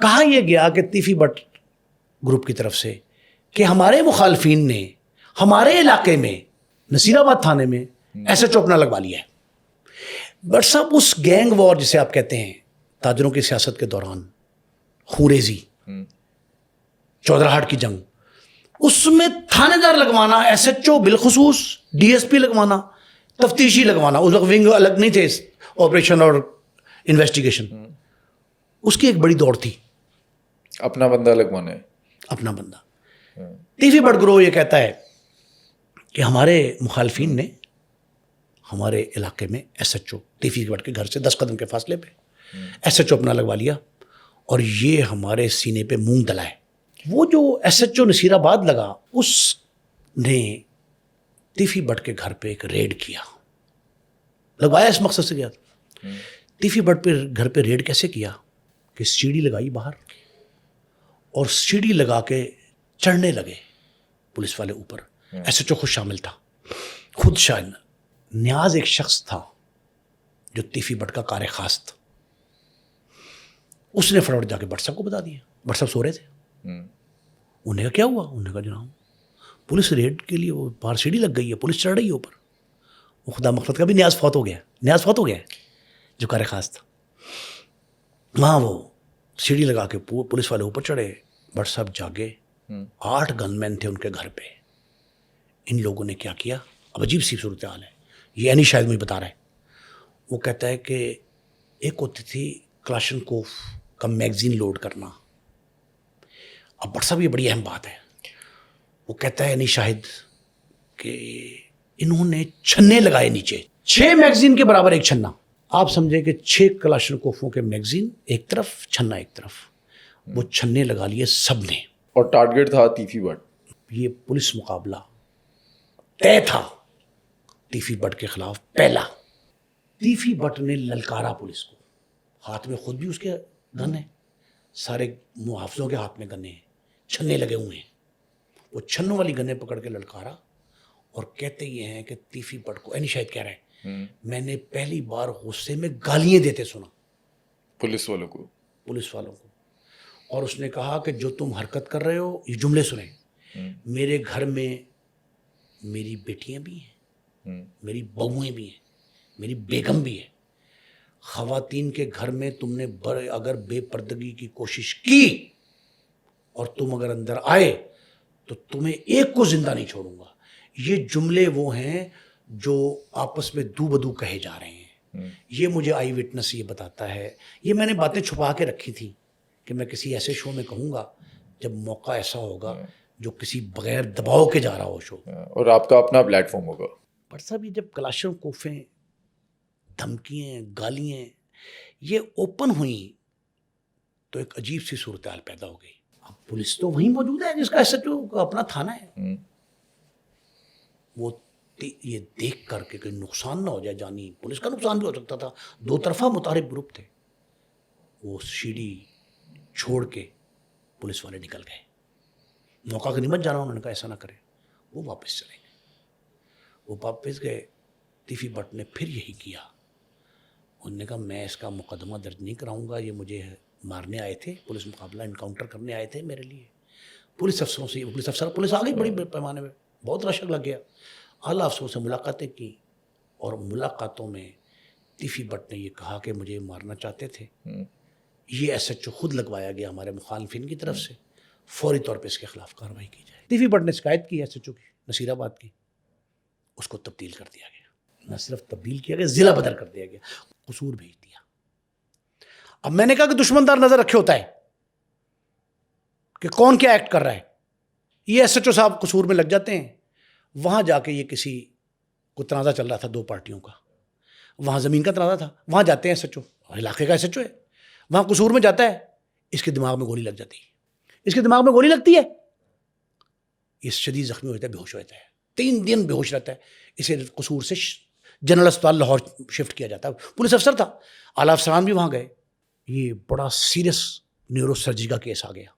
کہا یہ گیا کہ تیفی بٹ گروپ کی طرف سے کہ ہمارے مخالفین نے ہمارے علاقے میں نصیر آباد تھانے میں ایسے چوپنا لگوا لیا ہے. بٹ صاحب اس گینگ وار جسے آپ کہتے ہیں تاجروں کی سیاست کے دوران خوریزی چودراہٹ کی جنگ, اس میں تھانے دار لگوانا, ایس ایچ او بالخصوص, ڈی ایس پی لگوانا, تفتیشی لگوانا, اس وقت ونگ الگ نہیں تھے آپریشن اور انویسٹیگیشن, اس کی ایک بڑی دوڑ تھی. اپنا بندہ لگوانا ہے, اپنا بندہ. تیفی بٹ گروہ یہ کہتا ہے کہ ہمارے مخالفین نے ہمارے علاقے میں ایس ایچ او تیفی بٹ کے گھر سے 10 قدم کے فاصلے پہ ایس ایچ او اپنا لگوا لیا اور یہ ہمارے سینے پہ مونگ دلائے. وہ جو ایس ایچ او نصیر آباد لگا, اس نے تیفی بٹ کے گھر پہ ایک ریڈ کیا, لگوایا اس مقصد سے گیا. تیفی بٹ پہ گھر پہ ریڈ کیسے کیا کہ سیڑھی لگائی باہر اور سیڑھی لگا کے چڑھنے لگے پولیس والے اوپر. ایس ایچ او خود شامل تھا, خود شامل. نیاز ایک شخص تھا جو تیفی بٹ کا کار خاص تھا, اس نے فٹافٹ جا کے بٹ صاحب کو بتا دیا. بٹ صاحب سو رہے تھے. انہوں نے کہا کیا ہوا؟ انہوں نے کہا جناب پولیس ریڈ کے لیے وہ باہر سیڑھی لگ گئی ہے, پولیس چڑھ رہی ہے اوپر. وہ خدا مغفرت کا بھی نیاز فوت ہو گیا, نیاز فوت ہو گیا جو کار خاص تھا. وہاں وہ سیڑھی لگا کے پولیس والے اوپر چڑھے. بٹ صاحب جاگے, 8 گن مین تھے ان کے گھر پہ. ان لوگوں نے کیا کیا, اب عجیب سی صورتحال ہے, یہ نہیں شاید مجھے بتا رہا ہے. وہ کہتا ہے کہ ایک ہوتی تھی کلاشنکوف کا میگزین لوڈ کرنا. اب بٹ صاحب یہ بڑی اہم بات ہے. وہ کہتا ہے نہیں شاہد کہ انہوں نے چھنے لگائے نیچے, 6 میگزین کے برابر ایک چھنا. آپ سمجھیں کہ 6 کلاشنکوفوں کے میگزین ایک طرف, چھنا ایک طرف. وہ چھنے لگا لیے سب نے, اور ٹارگیٹ تھا تیفی بٹ. یہ پولیس مقابلہ طے تھا تیفی بٹ کے خلاف پہلا. تیفی بٹ نے للکارا پولیس کو, ہاتھ میں خود بھی اس کے گن ہیں, سارے محافظوں کے ہاتھ میں گنے ہیں, چھنے لگے ہوئے ہیں. وہ چھنوں والی گنیں پکڑ کے للکارا اور کہتے یہ ہیں کہ تیفی بٹ کو, اینی شاید کہہ رہے ہیں, میں نے پہلی بار غصے میں گالیاں دیتے سنا پولیس والوں کو, پولیس والوں کو. اور اس نے کہا کہ جو تم حرکت کر رہے ہو, یہ جملے سنیں, میرے گھر میں میری بیٹیاں بھی ہیں, میری بہویں بھی ہیں, میری بیگم بھی ہے. خواتین کے گھر میں تم نے اگر بے پردگی کی کوشش کی اور تم اگر اندر آئے تو تمہیں ایک کو زندہ نہیں چھوڑوں گا. یہ جملے وہ ہیں جو آپس میں دو بدو کہے جا رہے ہیں. یہ مجھے آئی وٹنس یہ بتاتا ہے. یہ میں نے باتیں چھپا کے رکھی تھی کہ میں کسی ایسے شو میں کہوں گا جب موقع ایسا ہوگا جو کسی بغیر دباؤ کے جا رہا ہو شو, اور آپ کا اپنا پلیٹ فارم ہوگا. پر صاحب یہ جب کلاشن کوفیں, دھمکیاں, گالیاں یہ اوپن ہوئیں تو ایک عجیب سی صورتحال پیدا ہو گئی. اب پولیس تو وہیں موجود ہے جس کا ایس ایچ او کا اپنا تھانہ ہے. وہ یہ دیکھ کر کے کوئی نقصان نہ ہو جائے جانی, پولیس کا نقصان بھی ہو سکتا تھا, دو طرفہ متحارب گروپ تھے. وہ سیڑھی چھوڑ کے پولیس والے نکل گئے. موقع کا نمٹ جانا, انہوں نے کہا ایسا نہ کرے. وہ واپس چلے گئے. وہ واپس گئے. تیفی بٹ نے پھر یہی کیا. انہوں نے کہا میں اس کا مقدمہ درج نہیں کراؤں گا, یہ مجھے مارنے آئے تھے, پولیس مقابلہ انکاؤنٹر کرنے آئے تھے میرے لیے. پولیس افسروں سے, پولیس آ گئی بڑی پیمانے میں, بہت رشک لگ گیا. اعلیٰ افسروں سے ملاقاتیں کی اور ملاقاتوں میں تیفی بٹ نے یہ کہا کہ مجھے مارنا چاہتے تھے. یہ ایس ایچ او خود لگوایا گیا ہمارے مخالفین کی طرف سے, فوری طور پہ اس کے خلاف کارروائی کی جائے. تیفی بٹ نے شکایت کی ایس ایچ او کی نصیر آباد کی, اس کو تبدیل کر دیا گیا. نہ صرف تبدیل کیا گیا, ضلع بدل کر دیا گیا, قصور بھیج دیا. اب میں نے کہا کہ دشمن دار نظر رکھے ہوتا ہے کہ کون کیا ایکٹ کر رہا ہے. یہ ایس ایچ او صاحب قصور میں لگ جاتے ہیں. وہاں جا کے یہ کسی کو تنازع چل رہا تھا 2 پارٹیوں کا, وہاں زمین کا تنازع تھا, وہاں جاتے ہیں ایس ایچ او, علاقے کا ایس ایچ او ہے, وہاں قصور میں جاتا ہے, اس کے دماغ میں گولی لگ جاتی ہے. اس کے دماغ میں گولی لگتی ہے, یہ شدید زخمی ہو جاتا ہے, بے ہوش رہتا ہے, 3 دن بے ہوش رہتا ہے. اسے قصور سے جنرل اسپتال لاہور شفٹ کیا جاتا ہے. پولیس افسر تھا, اعلیٰ افسران بھی وہاں گئے. یہ بڑا سیریس نیورو سرجری کا کیس آ گیا.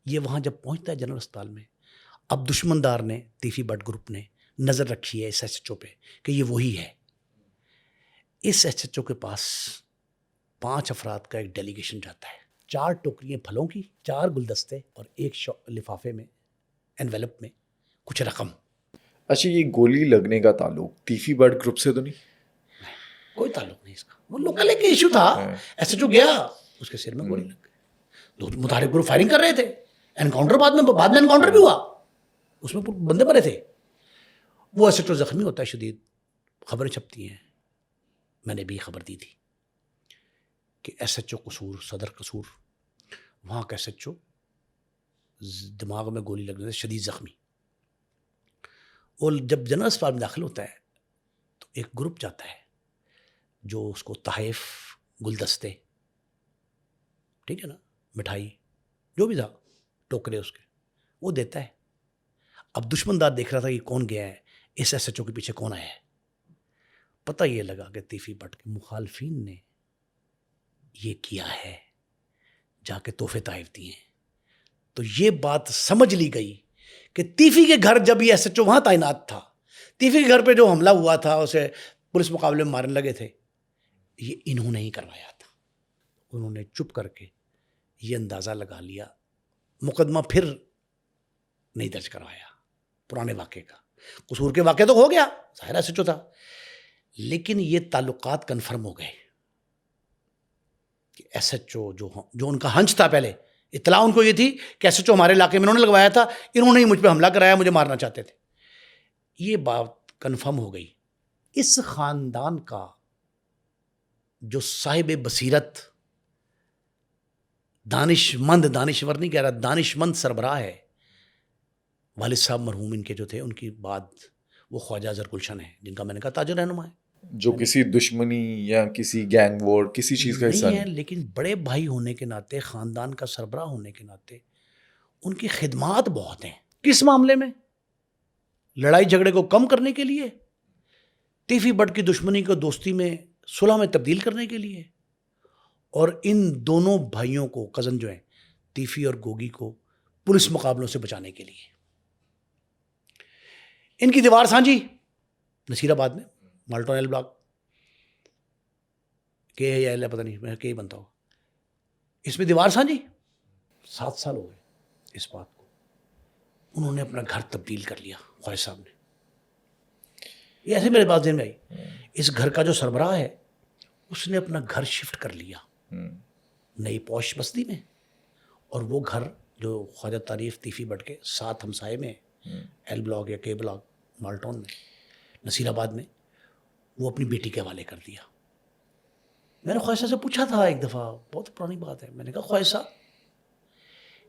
یہ وہاں جب پہنچتا ہے جنرل اسپتال میں, اب دشمندار نے, تیفی بٹ گروپ نے نظر رکھی ہے اس ایس ایچ او پہ کہ یہ وہی ہے. اس ایس ایچ او کے پاس 5 افراد کا ایک ڈیلیگیشن جاتا ہے. 4 ٹوکریاں پھلوں کی, 4 گلدستے اور ایک لفافے میں انویلپ میں کچھ رقم. اچھا یہ گولی لگنے کا تعلق تیفی بٹ گروپ سے تو نہیں؟ کوئی تعلق نہیں اس کا, وہ لوکل ایک ایشو تھا. ایسے جو گیا اس کے سر میں گولی لگ گئی. دو متحرک گروپ فائرنگ کر رہے تھے, انکاؤنٹر بعد میں انکاؤنٹر بھی ہوا, اس میں بندے مرے تھے. وہ ایسے تو زخمی ہوتا ہے شدید. خبریں چھپتی ہیں, میں نے بھی خبر دی تھی کہ ایس ایچ او قصور, صدر قصور, وہاں کا ایس ایچ او دماغ میں گولی لگنے سے شدید زخمی. اور جب جنرل اسپتال میں داخل ہوتا ہے تو ایک گروپ جاتا ہے جو اس کو تحائف, گلدستے, ٹھیک ہے نا, مٹھائی جو بھی تھا, ٹوکرے اس کے, وہ دیتا ہے. اب دشمن دار دیکھ رہا تھا کہ کون گیا ہے, اس ایس ایچ او کے پیچھے کون آیا ہے. پتہ یہ لگا کہ تیفی بٹ کے مخالفین نے یہ کیا ہے, جا کے تحفے تحائف دیے ہیں. تو یہ بات سمجھ لی گئی کہ تیفی کے گھر جب یہ ایس ایچ او وہاں تعینات تھا, تیفی کے گھر پہ جو حملہ ہوا تھا, اسے پولیس مقابلے میں مارنے لگے تھے, یہ انہوں نے ہی کروایا تھا. انہوں نے چپ کر کے یہ اندازہ لگا لیا, مقدمہ پھر نہیں درج کروایا پرانے واقعے کا. قصور کے واقعہ تو ہو گیا, ظاہر ایس ایچ او تھا, لیکن یہ تعلقات کنفرم ہو گئے کہ ایس ایچ او جو ان کا ہنچ تھا, پہلے اطلاع ان کو یہ تھی کہ ایس ایچ او ہمارے علاقے میں انہوں نے لگوایا تھا, انہوں نے ہی مجھ پہ حملہ کرایا, مجھے مارنا چاہتے تھے. یہ بات کنفرم ہو گئی. اس خاندان کا جو صاحب بصیرت, دانشور نہیں کہہ رہا, دانش مند سربراہ ہے, والد صاحب مرحوم ان کے جو تھے, ان کی بعد وہ خواجہ اظہر گلشن ہے, جن کا میں نے کہا تاجر رہنما ہے, جو کسی دشمنی یا کسی گینگ وار کسی چیز کا حصہ نہیں ہے, لیکن بڑے بھائی ہونے کے ناطے, خاندان کا سربراہ ہونے کے ناطے ان کی خدمات بہت ہیں. کس معاملے میں؟ لڑائی جھگڑے کو کم کرنے کے لیے, تیفی بٹ کی دشمنی کو دوستی میں, صلح میں تبدیل کرنے کے لیے, اور ان دونوں بھائیوں کو, کزن جو ہیں تیفی اور گوگی کو, پولیس مقابلوں سے بچانے کے لیے. ان کی دیوار سانجھی نصیر آباد میں, مالٹون ایل بلاک کے یا ایل, پتہ نہیں, میں کہ ہی بنتا ہو, اس میں دیوار سانجھی. 7 سال ہو گئے اس بات کو. انہوں نے اپنا گھر تبدیل کر لیا, خواجہ صاحب نے. یہ ایسے میرے پاس ذہن میں آئی, اس گھر کا جو سربراہ ہے اس نے اپنا گھر شفٹ کر لیا نئی پوش بستی میں, اور وہ گھر جو خواجہ تعریف تیفی بٹ کے 7 ہمسائے میں, ایل بلاک یا کے بلاک مالٹون میں, نصیر آباد میں, وہ اپنی بیٹی کے حوالے کر دیا. میں نے خواجہ صاحب سے پوچھا تھا ایک دفعہ, بہت پرانی بات ہے, میں نے کہا خواجہ صاحب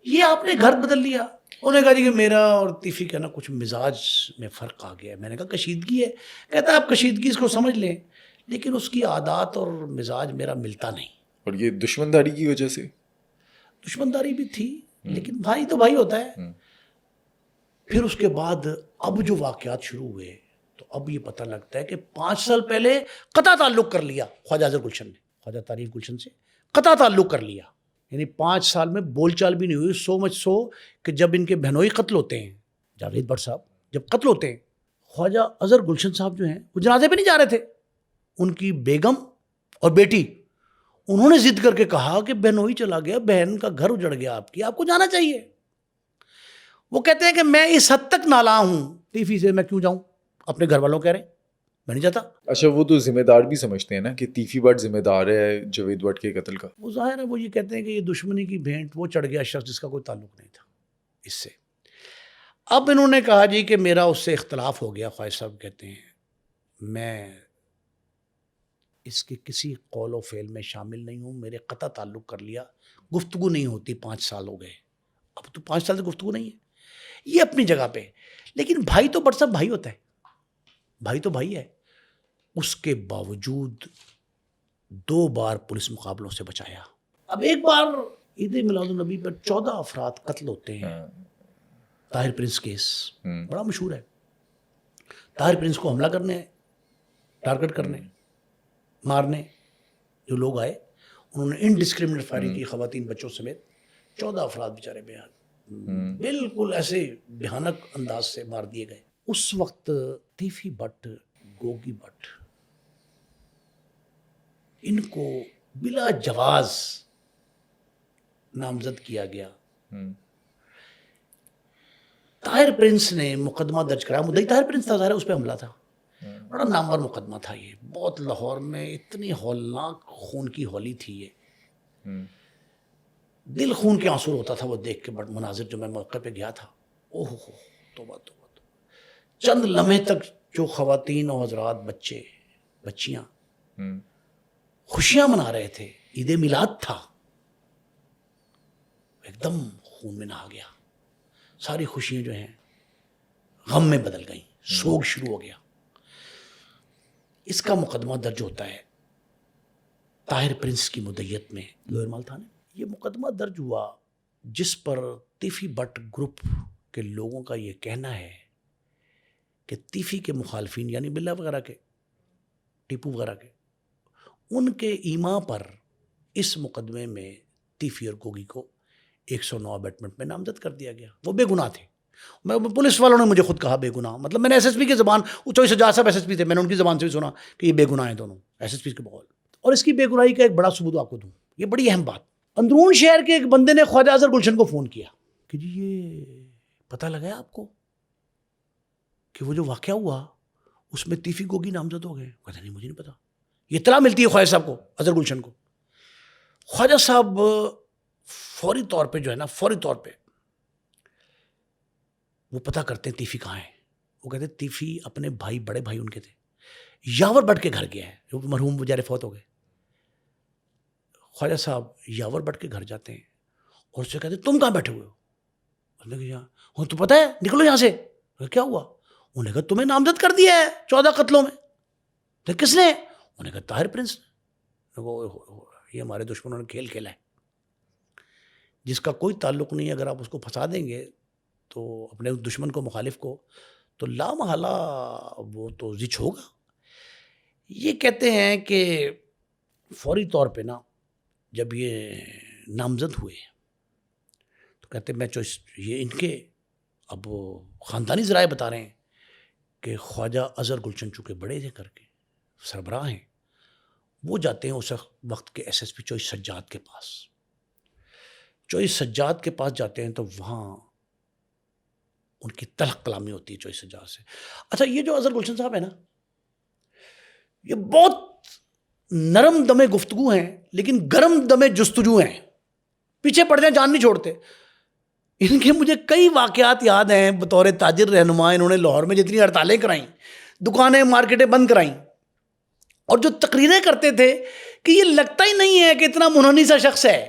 یہ آپ نے گھر بدل لیا؟ انہوں نے کہا جی کہ میرا اور تیفی کا نا کچھ مزاج میں فرق آ گیا ہے. میں نے کہا کشیدگی ہے؟ کہتا ہے آپ کشیدگی اس کو سمجھ لیں, لیکن اس کی عادات اور مزاج میرا ملتا نہیں. اور یہ دشمنداری کی وجہ سے؟ دشمنداری بھی تھی, لیکن بھائی تو بھائی ہوتا ہے. پھر اس کے بعد اب جو واقعات شروع ہوئے تو اب یہ پتہ لگتا ہے کہ 5 سال پہلے قطع تعلق کر لیا خواجہ اظہر گلشن نے, خواجہ تعریف گلشن سے قطع تعلق کر لیا. یعنی 5 سال میں بول چال بھی نہیں ہوئی. سو مچ سو کہ جب ان کے بہنوئی قتل ہوتے ہیں, جاوید بٹ صاحب جب قتل ہوتے ہیں, خواجہ اظہر گلشن صاحب جو ہیں وہ جنازے پہ نہیں جا رہے تھے. ان کی بیگم اور بیٹی, انہوں نے ضد کر کے کہا کہ بہنوئی چلا گیا, بہن کا گھر اجڑ گیا آپ کی, آپ کو جانا چاہیے. وہ کہتے ہیں کہ میں اس حد تک نالاں ہوں تیفی سے, میں کیوں جاؤں, اپنے گھر والوں کہہ رہے ہیں میں نہیں جاتا. اچھا وہ تو ذمہ دار بھی سمجھتے ہیں نا کہ تیفی بٹ ذمہ دار ہے جاوید بٹ کے قتل کا. وہ ظاہر ہے, وہ یہ کہتے ہیں کہ یہ دشمنی کی بھینٹ وہ چڑھ گیا شخص جس کا کوئی تعلق نہیں تھا اس سے. اب انہوں نے کہا جی کہ میرا اس سے اختلاف ہو گیا. خواجہ صاحب کہتے ہیں میں اس کے کسی قول و فعل میں شامل نہیں ہوں, میرے قطع تعلق کر لیا, گفتگو نہیں ہوتی, 5 سال ہو گئے, اب تو 5 سال سے گفتگو نہیں ہے. یہ اپنی جگہ پہ, لیکن بھائی تو بٹ صاحب بھائی ہوتا ہے, بھائی تو بھائی ہے. اس کے باوجود 2 بار پولیس مقابلوں سے بچایا. اب ایک بار عید میلاد النبی پر 14 افراد قتل ہوتے ہیں. طاہر پرنس کیس بڑا مشہور ہے. طاہر پرنس کو حملہ کرنے, ٹارگٹ کرنے, مارنے جو لوگ آئے, انہوں نے انڈسکریمنیٹ فائرنگ کی, خواتین بچوں سمیت 14 افراد بیچارے بالکل ایسے بھیانک انداز سے مار دیے گئے. اس وقت تیفی بٹ, گوگی بٹ, ان کو بلا جواز نامزد کیا گیا. ہوں. طاہر پرنس نے مقدمہ درج کرایا. مدعی طاہر پرنس تھا, ظاہر ہے اس پہ حملہ تھا. بڑا نامور مقدمہ تھا یہ, بہت لاہور میں اتنی ہولناک خون کی ہولی تھی یہ, دل خون کے آنسو ہوتا تھا وہ دیکھ کے. بڑا مناظر جو میں موقع پہ گیا تھا, اوہ ہو توبہ توبہ. چند لمحے تک جو خواتین و حضرات, بچے بچیاں خوشیاں منا رہے تھے, عید میلاد تھا, ایک دم خون میں نہا گیا. ساری خوشیاں جو ہیں غم میں بدل گئیں, سوگ شروع ہو گیا. اس کا مقدمہ درج ہوتا ہے طاہر پرنس کی مدعیت میں لوئر مال تھانے. یہ مقدمہ درج ہوا جس پر تیفی بٹ گروپ کے لوگوں کا یہ کہنا ہے کہ تیفی کے مخالفین یعنی بلا وغیرہ کے, ٹیپو وغیرہ کے, ان کے ایما پر اس مقدمے میں تیفی اور گوگی کو 109 بیٹمنٹ میں نامزد کر دیا گیا. وہ بے گناہ تھے. پولیس والوں نے مجھے خود کہا بے گناہ, مطلب میں نے ایس ایس پی کی زبان, چوئی سجاد صاحب ایس ایس پی تھے, میں نے ان کی زبان سے بھی سنا کہ یہ بے گناہ ہیں دونوں, ایس ایس پی کے بقول. اور اس کی بے گناہی کا ایک بڑا ثبوت آپ کو دوں, یہ بڑی اہم بات. اندرون شہر کے ایک بندے نے خواجہ اظہر گلشن کو فون کیا کہ جی یہ پتہ لگا ہے آپ کو کہ وہ جو واقعہ ہوا اس میں تیفی گوگی نامزد ہو گئے؟ کہتا نہیں مجھے نہیں پتا. یہ اطلاع ملتی ہے خواجہ صاحب کو, اظہر گلشن کو. خواجہ صاحب فوری طور پہ جو ہے نا, فوری طور پہ وہ پتہ کرتے ہیں تیفی کہاں ہے. وہ کہتے ہیں تیفی اپنے بھائی, بڑے بھائی ان کے تھے, یاور بٹ کے گھر گیا ہے, جو مرحوم بیچارے فوت ہو گئے. خواجہ صاحب یاور بٹ کے گھر جاتے ہیں اور اس سے کہتے ہیں تم کہاں بیٹھے ہوئے ہو؟ اس نے کہا تو پتہ ہے, نکلو یہاں سے. کیا ہوا؟ انہوں نے کہا تمہیں نامزد کر دیا ہے 14 قتلوں میں. تو کس نے؟ انہوں نے کہا طاہر پرنس نے. یہ ہمارے دشمنوں نے کھیل کھیلا ہے جس کا کوئی تعلق نہیں ہے. اگر آپ اس کو پھنسا دیں گے تو اپنے دشمن کو, مخالف کو, تو لا محالہ وہ تو زچ ہوگا. یہ کہتے ہیں کہ فوری طور پہ نا جب یہ نامزد ہوئے تو کہتے ہیں میں یہ ان کے اب خاندانی ذرائع بتا رہے ہیں کہ خواجہ اظہر گلشن چونکہ بڑے تھے کر کے سربراہ ہیں, وہ جاتے ہیں اس وقت کے ایس ایس پی چوئی سجاد کے پاس. چوئی سجاد کے پاس جاتے ہیں تو وہاں ان کی تلخ کلامی ہوتی ہے چوئی سجاد سے. اچھا یہ جو اظہر گلشن صاحب ہے نا, یہ بہت نرم دمے گفتگو ہیں لیکن گرم دمے جستجو ہیں, پیچھے پڑ جائیں جان نہیں چھوڑتے. ان کے مجھے کئی واقعات یاد ہیں بطور تاجر رہنما. انہوں نے لاہور میں جتنی ہڑتالیں کرائیں, دکانیں مارکیٹیں بند کرائیں, اور جو تقریریں کرتے تھے کہ یہ لگتا ہی نہیں ہے کہ اتنا منحنی سا شخص ہے,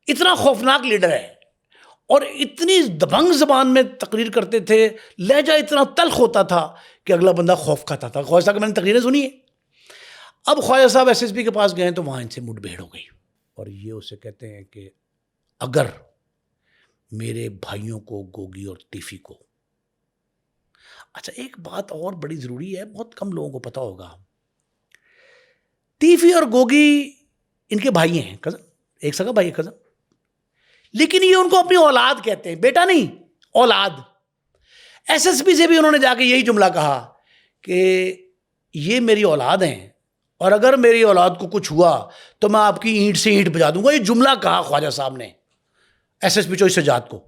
اتنا خوفناک لیڈر ہے, اور اتنی دبنگ زبان میں تقریر کرتے تھے, لہجہ اتنا تلخ ہوتا تھا کہ اگلا بندہ خوف کھاتا تھا. خواجہ صاحب میں نے تقریریں سنی ہے. اب خواجہ صاحب ایس ایس پی کے پاس گئے تو وہاں ان سے مٹ بھیڑ ہو گئی, اور یہ اسے کہتے ہیں کہ اگر میرے بھائیوں کو, گوگی اور تیفی کو. اچھا ایک بات اور بڑی ضروری ہے, بہت کم لوگوں کو پتا ہوگا, تیفی اور گوگی ان کے بھائی ہیں, کزن, ایک سگا بھائی, کزن, لیکن یہ ان کو اپنی اولاد کہتے ہیں, بیٹا نہیں, اولاد. ایس ایس پی سے بھی انہوں نے جا کے یہی جملہ کہا کہ یہ میری اولاد ہیں, اور اگر میری اولاد کو کچھ ہوا تو میں آپ کی اینٹ سے اینٹ بجا دوں گا. یہ جملہ کہا خواجہ صاحب نے ایس ایس پی چوئی سجاد کو.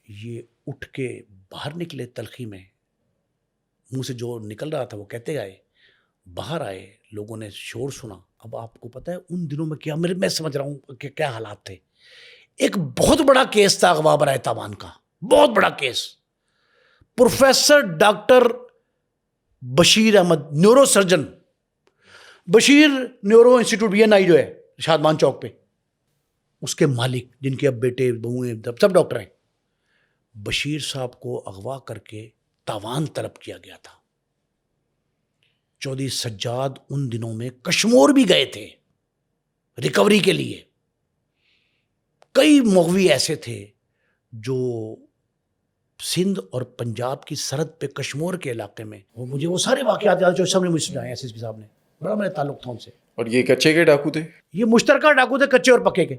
یہ اٹھ کے باہر نکلے تلخی میں, منہ سے جو نکل رہا تھا وہ کہتے آئے, باہر آئے, لوگوں نے شور سنا. اب آپ کو پتہ ہے ان دنوں میں کیا, میں سمجھ رہا ہوں کہ کیا حالات تھے. ایک بہت بڑا کیس تھا اغوا برائے تاوان کا, بہت بڑا case. Professor doctor Bashir Ahmed, neuro surgeon, Bashir neuro institute BNI جو ہے شادمان چوک پہ, اس کے مالک, جن کے اب بیٹے بہویں سب ڈاکٹر ہیں, بشیر صاحب کو اغوا کر کے تاوان طلب کیا گیا تھا. چودھری سجاد ان دنوں میں کشمور بھی گئے تھے ریکوری کے لیے. کئی مغوی ایسے تھے جو سندھ اور پنجاب کی سرحد پہ کشمور کے علاقے میں, مجھے وہ سارے واقعات یاد جو سب نے مجھ سے سنائے ایس ایس پی صاحب نے, بڑا میرا تعلق تھا ان سے. اور یہ کچے کے ڈاکو تھے؟ یہ مشترکہ ڈاکو تھے, کچے اور پکے کے,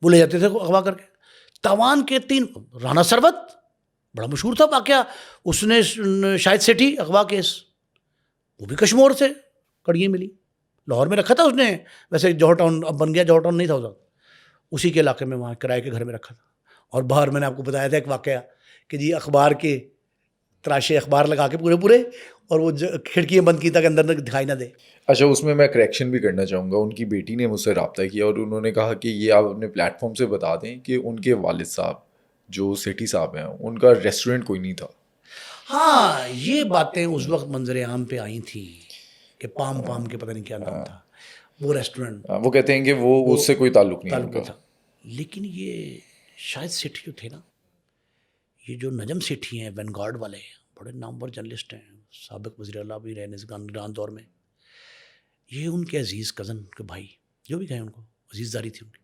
وہ لے جاتے تھے اغوا کر کے. تاوان کے 3, رانا سروت بڑا مشہور تھا واقعہ, اس نے شاہد سیٹھی اغوا کیس, وہ بھی کشمور سے کڑیے ملی, لاہور میں رکھا تھا اس نے, ویسے جوہر ٹاؤن اب بن گیا, جوہر ٹاؤن نہیں تھا اس وقت. اسی کے علاقے میں وہاں کرائے کے گھر میں رکھا تھا. اور باہر میں نے آپ کو بتایا تھا ایک واقعہ کہ جی اخبار کے تراشے اخبار لگا کے پورے اور وہ کھڑکیاں بند کی تاکہ اندر دکھائی نہ دے. اچھا اس میں میں کریکشن بھی کرنا چاہوں گا. ان کی بیٹی نے مجھ سے رابطہ کیا اور انہوں نے کہا کہ یہ آپ اپنے پلیٹ فارم سے بتا دیں کہ ان کے والد صاحب جو سیٹھی صاحب ہیں ان کا ریسٹورینٹ کوئی نہیں تھا. ہاں یہ باتیں اس وقت منظر عام پہ آئی تھیں کہ پام کے پتہ نہیں کیا نام تھا وہ ریسٹورینٹ. وہ کہتے ہیں کہ وہ اس سے کوئی تعلق نہیں ان کا. تھا. لیکن یہ شاید سیٹھی جو تھے نا, یہ جو نجم سیٹھی ہیں وین گارڈ والے, بڑے نامور جرنلسٹ ہیں, سابق وزیر اعلیٰ بھی رہے نگران دور میں. یہ ان کے عزیز کزن کے بھائی جو بھی کہیں ان کو عزیز داری تھی ان کی.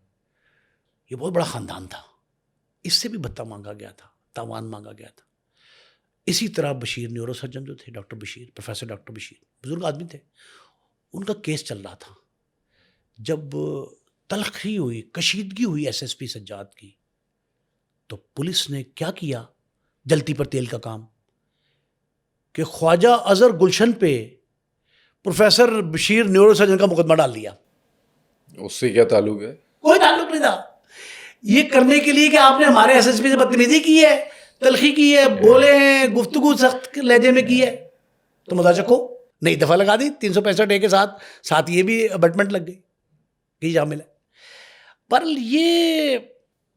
یہ بہت بڑا خاندان تھا. اس سے بھی بھتہ مانگا گیا تھا, تاوان مانگا گیا تھا. اسی طرح بشیر نیورو سرجن جو تھے, doctor Bashir, professor doctor Bashir, بزرگ آدمی تھے, ان کا کیس چل رہا تھا. جب تلخی ہوئی, کشیدگی ہوئی ایس ایس پی سجاد کی, تو پولیس نے کیا کیا, جلتی پر تیل کا کام, کہ خواجہ اظہر گلشن پہ پروفیسر بشیر نیورو سرجن کا مقدمہ ڈال دیا. اس سے کیا تعلق ہے؟ کوئی تعلق نہیں تھا. یہ کرنے کے لیے کہ آپ نے ہمارے ایس ایس پی سے بدتمیزی کی ہے, تلخی کی ہے, بولے ہیں, گفتگو سخت لہجے میں کی ہے, تو مزہ چکھو. نئی دفعہ لگا دی 365 کے ساتھ یہ بھی ابٹمنٹ لگ گئی کہ شامل ہے. پر یہ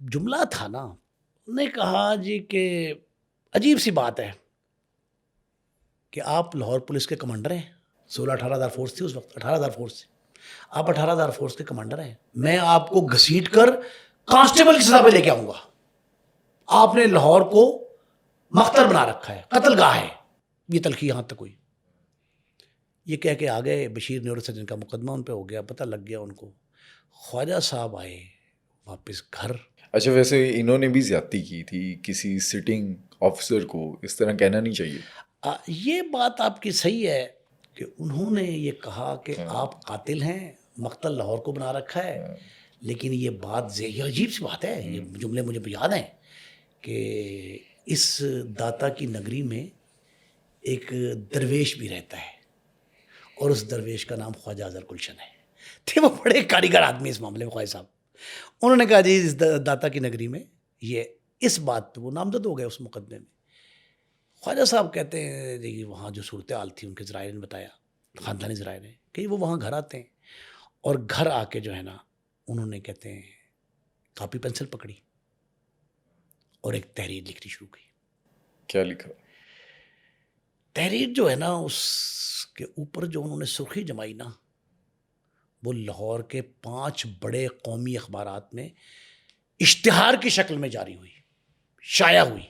جملہ تھا نا, انہوں نے کہا جی کہ عجیب سی بات ہے کہ آپ لاہور پولیس کے کمانڈر ہیں, 16-18 ہزار فورس تھی اس وقت, 18 ہزار فورس تھی, آپ 18 ہزار فورس کے کمانڈر ہیں, میں آپ کو گھسیٹ کر کانسٹیبل کی سزا پہ لے کے آؤں گا. آپ نے لاہور کو مقتل بنا رکھا ہے, قتل گاہ ہے. یہ تلخی یہاں تک ہوئی. یہ کہہ کے آ گئے, بشیر نیورو سرجن کا مقدمہ ان پہ ہو گیا, پتہ لگ گیا ان کو. خواجہ صاحب آئے واپس گھر. اچھا ویسے انہوں نے بھی زیادتی کی تھی کسی سٹنگ آفیسر کو, اس طرح کہنا نہیں چاہیے. یہ بات آپ کی صحیح ہے کہ انہوں نے یہ کہا کہ آپ قاتل ہیں, مقتل لاہور کو بنا رکھا ہے. لیکن یہ بات یہ عجیب سی بات ہے, یہ جملے مجھے یاد ہیں کہ اس داتا کی نگری میں ایک درویش بھی رہتا ہے اور اس درویش کا نام خواجہ اظہر گلشن ہے. تھے وہ بڑے کاریگر آدمی اس معاملے میں خواجہ صاحب. انہوں نے کہا جی اس داتا کی نگری میں یہ اس بات پہ وہ نامزد ہو گئے اس مقدمے میں. خواجہ صاحب کہتے ہیں جی وہاں جو صورتحال تھی ان کے ذرائع نے بتایا, خاندانی ذرائع نے, کہ وہ وہاں گھر آتے ہیں اور گھر آ کے جو ہے نا انہوں نے کہتے ہیں کاپی پینسل پکڑی اور ایک تحریر لکھنی شروع کی. کیا لکھا؟ تحریر جو ہے نا اس کے اوپر جو انہوں نے سرخی جمائی نا, وہ لاہور کے 5 بڑے قومی اخبارات میں اشتہار کی شکل میں جاری ہوئی, شائع ہوئی.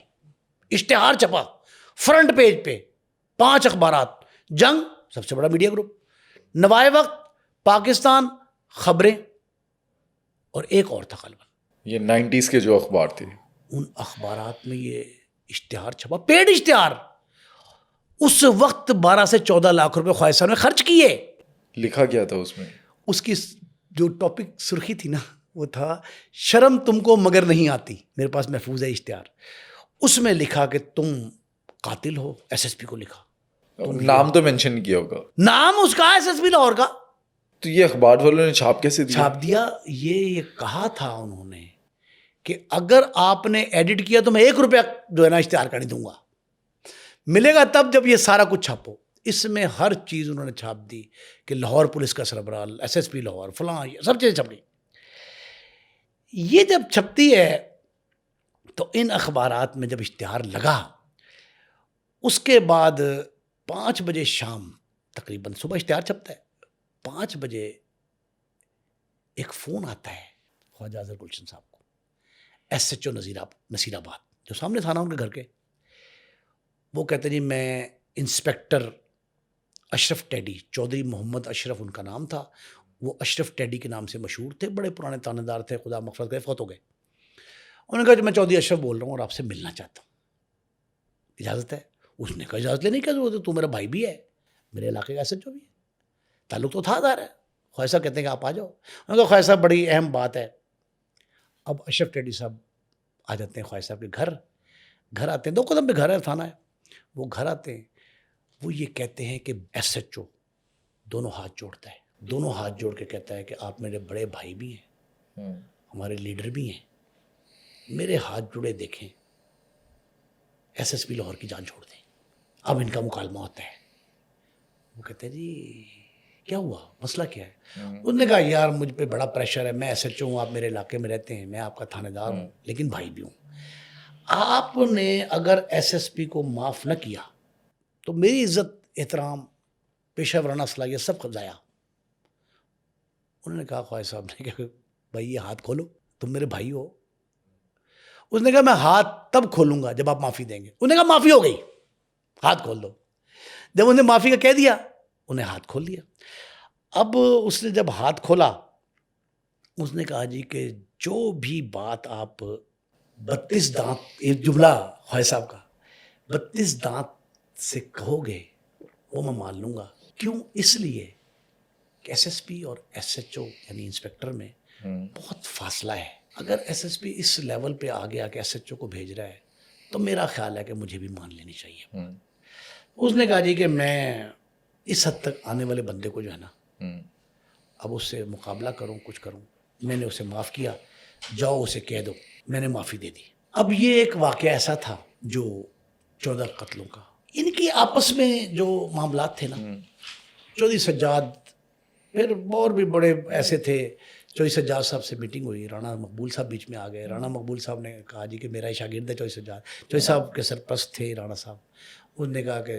اشتہار چھپا فرنٹ پیج پہ, 5 اخبارات, جنگ سب سے بڑا میڈیا گروپ, نوائے وقت, پاکستان, خبریں, اور ایک اور تھا غالباً. یہ 90s کے جو اخبار تھے, ان اخبارات میں یہ اشتہار چھپا, پیڈ اشتہار. اس وقت 12 سے 14 لاکھ روپے خواجہ صاحب نے خرچ کیے. لکھا کیا تھا اس میں؟ اس کی جو ٹاپک سرخی تھی نا وہ تھا شرم تم کو مگر نہیں آتی. میرے پاس محفوظ ہے اشتہار. اس میں لکھا کہ تم قاتل ہو, ایس ایس پی کو لکھا. نام تو مینشن نہیں کیا ہوگا. نام اس کا ایس ایس پی لاہور کا. تو یہ اخبار والوں نے چھاپ کیسے دیا؟ چھاپ دیا. یہ کہا تھا انہوں نے کہ اگر آپ نے ایڈٹ کیا تو میں 1 روپیہ جو ہے نا اشتہار کا نہیں دوں گا, ملے گا تب جب یہ سارا کچھ چھاپو. اس میں ہر چیز انہوں نے چھاپ دی کہ لاہور پولیس کا سربراہ, ایس ایس پی لاہور, فلاں, یہ سب چیزیں چھپ گئی. یہ جب چھپتی ہے تو ان اخبارات میں جب اشتہار لگا, اس کے بعد 5 بجے شام تقریباً, صبح اشتہار چھپتا ہے, 5 بجے ایک فون آتا ہے خواجہ اظہر گلشن صاحب کو, ایس ایچ او نصیر آباد جو سامنے تھا نا ان کے گھر کے. وہ کہتے ہیں جی میں انسپیکٹر اشرف ٹیڈی, چودھری محمد اشرف ان کا نام تھا, وہ اشرف ٹیڈی کے نام سے مشہور تھے, بڑے پرانے تانے دار تھے, خدا مغفرت کرے, فوت ہو گئے. انہوں نے کہا میں چودھری اشرف بول رہا ہوں اور آپ سے ملنا چاہتا ہوں, اجازت ہے؟ اس نے کہا اجازت لینے کی ضرورت ہے, تو میرا بھائی بھی ہے, میرے علاقے کا ایس ایچ او بھی ہے, تعلق تو تھا دار ہے. خواجہ صاحب کہتے ہیں کہ آپ آ جاؤ. انہوں نے کہا خواجہ صاحب بڑی اہم بات ہے. اب اشرف ٹیڈی صاحب آ جاتے ہیں خواجہ صاحب کے گھر. گھر آتے ہیں, 2 قدم پہ گھر ہے, تھانہ ہے. وہ گھر آتے ہیں, وہ یہ کہتے ہیں کہ ایس ایچ او دونوں ہاتھ جوڑتا ہے, دونوں ہاتھ جوڑ کے کہتا ہے کہ آپ میرے بڑے بھائی بھی ہیں, ہمارے لیڈر بھی ہیں, میرے ہاتھ جڑے دیکھیں, ایس ایس پی لاہور کی جان چھوڑ دیں, اب ان کا مکالمہ ہوتا ہے. وہ کہتے ہیں جی کیا ہوا, مسئلہ کیا ہے؟ انہوں نے کہا یار مجھ پہ بڑا پریشر ہے, میں ایس ایچ او ہوں, آپ میرے علاقے میں رہتے ہیں, میں آپ کا تھانے دار ہوں لیکن بھائی بھی ہوں. آپ نے اگر ایس ایس پی کو معاف نہ کیا تو میری عزت, احترام, پیشہ ورانہ صلاحیت سب ضائع. انہوں نے کہا خواجہ صاحب نے کہ بھائی یہ ہاتھ کھولو, تم میرے بھائی ہو. اس نے کہا میں ہاتھ تب کھولوں گا جب آپ معافی دیں گے. انہوں نے کہا معافی ہو گئی, ہاتھ کھول دو. جب انہوں نے معافی کا کہہ دیا, انہیں ہاتھ کھول دیا. اب اس نے جب ہاتھ کھولا, اس نے کہا جی کہ جو بھی بات آپ 32 دانت, ایک جملہ خواجہ صاحب کا, 32 دانت سے کہو گے وہ میں مان لوں گا. کیوں؟ اس لیے کہ ایس ایس پی اور ایس ایچ او یعنی انسپیکٹر میں بہت فاصلہ ہے. اگر ایس ایس پی اس لیول پہ آ گیا کہ ایس ایچ او کو بھیج رہا ہے تو میرا خیال ہے کہ مجھے بھی مان لینی چاہیے. اس نے کہا جی کہ میں اس حد تک آنے والے بندے کو جو ہے نا اب اس سے مقابلہ کروں, کچھ کروں. میں نے اسے معاف کیا, جاؤ اسے کہہ دو میں نے معافی دے دی. اب یہ ایک واقعہ ایسا تھا جو 14 قتلوں کا, ان کی آپس میں جو معاملات تھے نا, چودھری سجاد, پھر اور بھی بڑے ایسے تھے. چودھری سجاد صاحب سے میٹنگ ہوئی, رانا مقبول صاحب بیچ میں آ گئے. رانا مقبول صاحب نے کہا جی کہ میرا شاگرد ہے چودھری سجاد. چودھری صاحب کے سرپرست تھے رانا صاحب. انہوں نے کہا کہ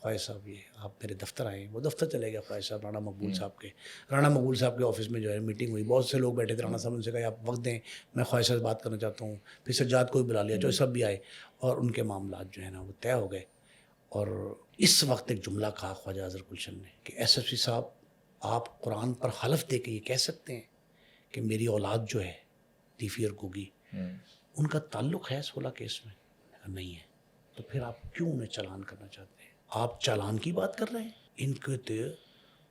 خواجہ صاحب یہ آپ میرے دفتر آئیں. وہ دفتر چلے گئے خواجہ صاحب رانا مقبول صاحب کے. رانا مقبول صاحب کے آفس میں جو ہے میٹنگ ہوئی, بہت سے لوگ بیٹھے تھے. رانا صاحب نے ان سے کہا آپ وقت دیں, میں خواجہ صاحب سے بات کرنا چاہتا ہوں. پھر سجاد کو بھی بلا لیا, چودھری صاحب بھی آئے اور ان کے معاملات جو ہے نا وہ طے ہو گئے. اور اس وقت ایک جملہ کہا خواجہ اظہر گلشن نے کہ ایس ایس پی صاحب آپ قرآن پر حلف دے کے یہ کہہ سکتے ہیں کہ میری اولاد جو ہے تیفی اور گوگی ان کا تعلق ہے 16 کیس میں؟ نہیں ہے. تو پھر آپ کیوں انہیں چالان کرنا چاہتے ہیں؟ آپ چالان کی بات کر رہے ہیں, ان کے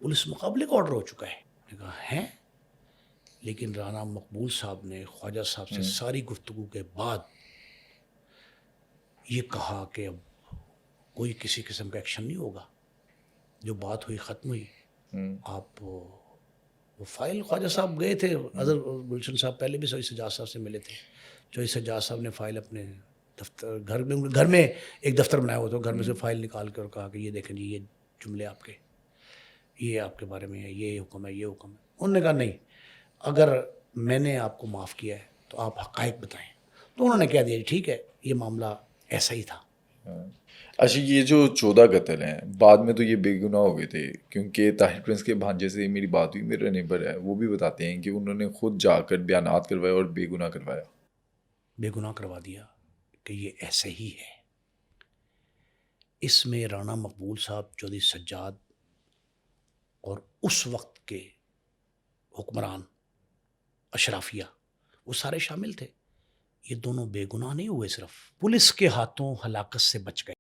پولیس مقابلے کا آرڈر ہو چکا ہے. میں نے کہا ہے, لیکن رانا مقبول صاحب نے خواجہ صاحب سے ساری گفتگو کے بعد یہ کہا کہ اب کوئی کسی قسم کا ایکشن نہیں ہوگا, جو بات ہوئی ختم ہوئی. آپ وہ فائل, خواجہ صاحب گئے تھے, اظہر گلشن صاحب پہلے بھی چودھری سجاد صاحب سے ملے تھے. چودھری سجاد صاحب نے فائل اپنے دفتر گھر میں ایک دفتر بنایا ہوا تھا, گھر میں سے فائل نکال کر کہا کہ یہ دیکھیں جی یہ جملے آپ کے, یہ آپ کے بارے میں ہے, یہ حکم ہے, یہ حکم ہے. انہوں نے کہا نہیں, اگر میں نے آپ کو معاف کیا ہے تو آپ حقائق بتائیں. تو انہوں نے کہہ دیا ٹھیک ہے یہ معاملہ ایسا ہی تھا. اچھا, یہ جو 14 قتل ہیں بعد میں تو یہ بے گناہ ہو گئے تھے, کیونکہ طاہر پرنس کے بھانجے سے میری بات ہوئی, میرا نیبر ہے, وہ بھی بتاتے ہیں کہ انہوں نے خود جا کر بیانات کروائے اور بے گناہ کروایا. بے گناہ کروا دیا کہ یہ ایسے ہی ہے. اس میں رانا مقبول صاحب, چودھری سجاد اور اس وقت کے حکمران اشرافیہ وہ سارے شامل تھے. یہ دونوں بے گناہ نہیں ہوئے, صرف پولیس کے ہاتھوں ہلاکت سے بچ گئے.